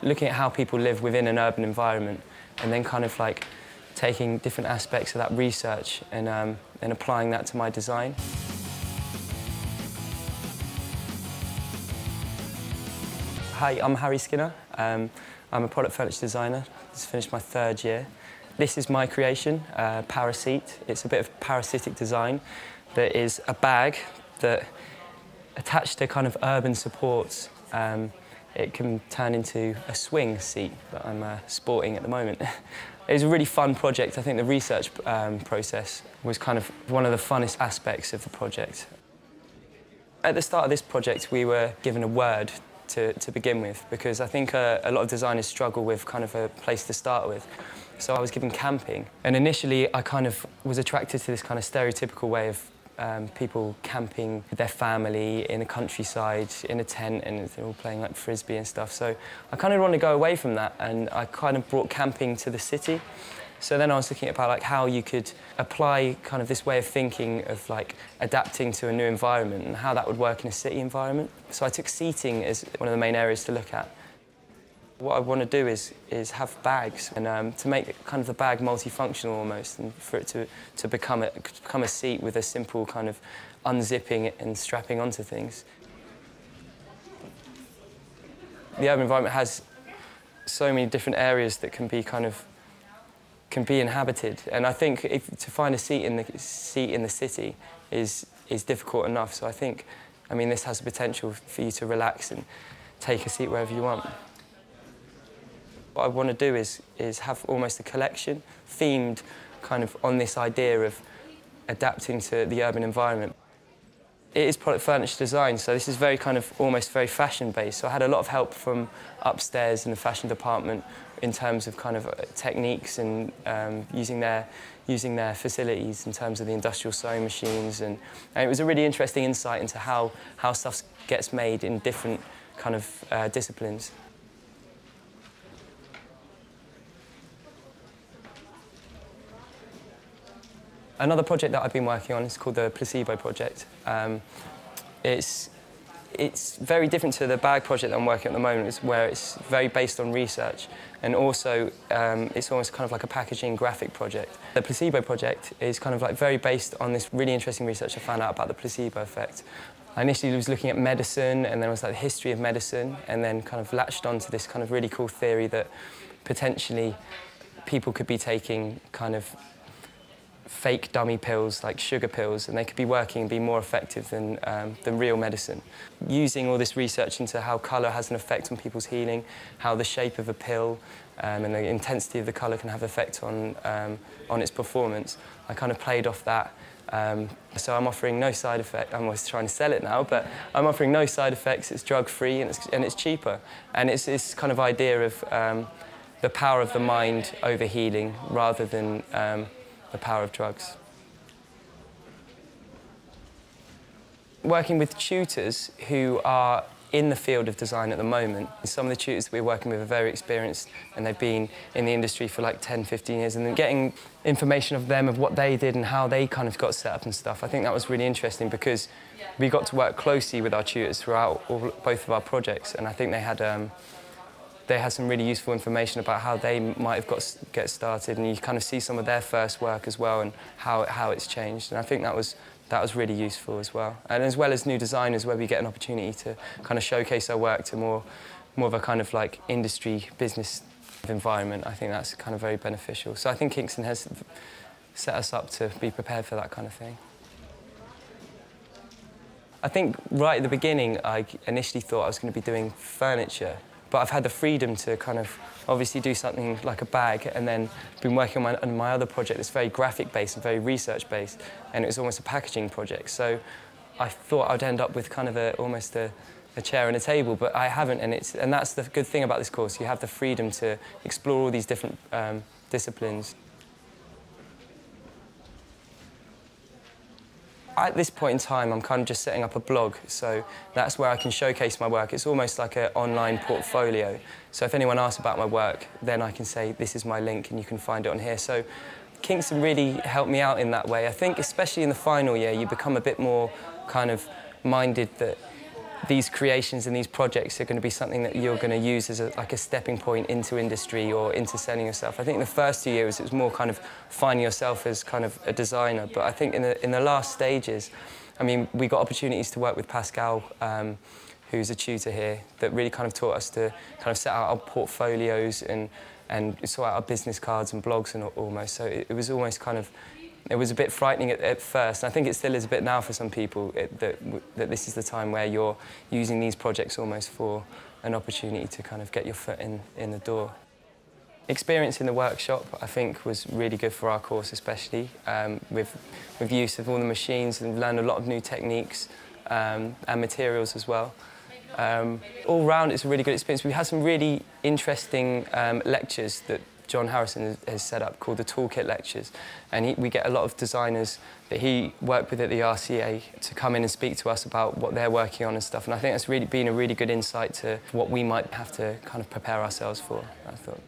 Looking at how people live within an urban environment and then kind of like taking different aspects of that research and applying that to my design. Hi, I'm Harry Skinner. I'm a product furniture designer. Just finished my 3rd year. This is my creation, Paraseat. It's a bit of parasitic design that is a bag that, attached to kind of urban supports, it can turn into a swing seat that I'm sporting at the moment. It was a really fun project. I think the research process was kind of one of the funnest aspects of the project. At the start of this project, we were given a word to begin with, because I think a lot of designers struggle with kind of a place to start with. So I was given camping. And initially, I kind of was attracted to this kind of stereotypical way of people camping with their family in the countryside, in a tent, and they're all playing like frisbee and stuff. So I kind of wanted to go away from that, and I kind of brought camping to the city. So then I was looking about like how you could apply kind of this way of thinking of like adapting to a new environment and how that would work in a city environment. So I took seating as one of the main areas to look at. What I want to do is have bags and to make kind of the bag multifunctional almost, and for it to become a seat with a simple kind of unzipping and strapping onto things. The urban environment has so many different areas that can be inhabited, and I think to find a seat in the city is difficult enough. So I mean, this has the potential for you to relax and take a seat wherever you want. What I want to do is have almost a collection themed kind of on this idea of adapting to the urban environment. It is product furniture design, so this is very kind of almost very fashion-based. So I had a lot of help from upstairs in the fashion department in terms of kind of techniques and using their facilities in terms of the industrial sewing machines, and it was a really interesting insight into how stuff gets made in different kind of disciplines. Another project that I've been working on is called the Placebo Project. It's very different to the bag project that I'm working on at the moment, where it's very based on research, and also it's almost kind of like a packaging graphic project. The Placebo Project is kind of like very based on this really interesting research I found out about the placebo effect. I initially was looking at medicine, and then it was like the history of medicine, and then kind of latched onto this kind of really cool theory that potentially people could be taking kind of fake dummy pills, like sugar pills, and they could be working and be more effective than real medicine. Using all this research into how colour has an effect on people's healing, how the shape of a pill and the intensity of the colour can have an effect on its performance, I kind of played off that. So I'm offering no side effect. I'm always trying to sell it now, but I'm offering no side effects. It's drug-free and it's cheaper. And it's this kind of idea of the power of the mind over healing rather than the power of drugs. Working with tutors who are in the field of design at the moment. Some of the tutors that we're working with are very experienced, and they've been in the industry for like 10, 15 years, and then getting information of them, of what they did and how they kind of got set up and stuff. I think that was really interesting because we got to work closely with our tutors throughout both of our projects, and I think they had some really useful information about how they might have get started, and you kind of see some of their first work as well and how it's changed. And I think that was really useful as well. And as well as new designers, where we get an opportunity to kind of showcase our work to more of a kind of like industry business environment. I think that's kind of very beneficial. So I think Kingston has set us up to be prepared for that kind of thing. I think right at the beginning, I initially thought I was going to be doing furniture. But I've had the freedom to kind of obviously do something like a bag, and then been working on my other project that's very graphic-based and very research-based, and it was almost a packaging project. So I thought I'd end up with kind of almost a chair and a table, but I haven't, and that's the good thing about this course. You have the freedom to explore all these different disciplines. At this point in time, I'm kind of just setting up a blog, so that's where I can showcase my work. It's almost like an online portfolio. So if anyone asks about my work, then I can say, this is my link, and you can find it on here. So Kingston really helped me out in that way. I think especially in the final year, you become a bit more kind of minded that these creations and these projects are going to be something that you're going to use as like a stepping point into industry or into selling yourself. I think the first 2 years it was more kind of finding yourself as kind of a designer, but I think in the last stages, I mean, we got opportunities to work with Pascal, who's a tutor here, that really kind of taught us to kind of set out our portfolios and sort out our business cards and blogs and almost. So it was almost kind of, it was a bit frightening at first, and I think it still is a bit now for some people, that this is the time where you're using these projects almost for an opportunity to kind of get your foot in the door. Experience in the workshop, I think, was really good for our course, especially with use of all the machines, and learned a lot of new techniques and materials as well. All round, it's a really good experience. We had some really interesting lectures that John Harrison has set up called the Toolkit Lectures, and we get a lot of designers that he worked with at the RCA to come in and speak to us about what they're working on and stuff, and I think that's really been a really good insight to what we might have to kind of prepare ourselves for, I thought.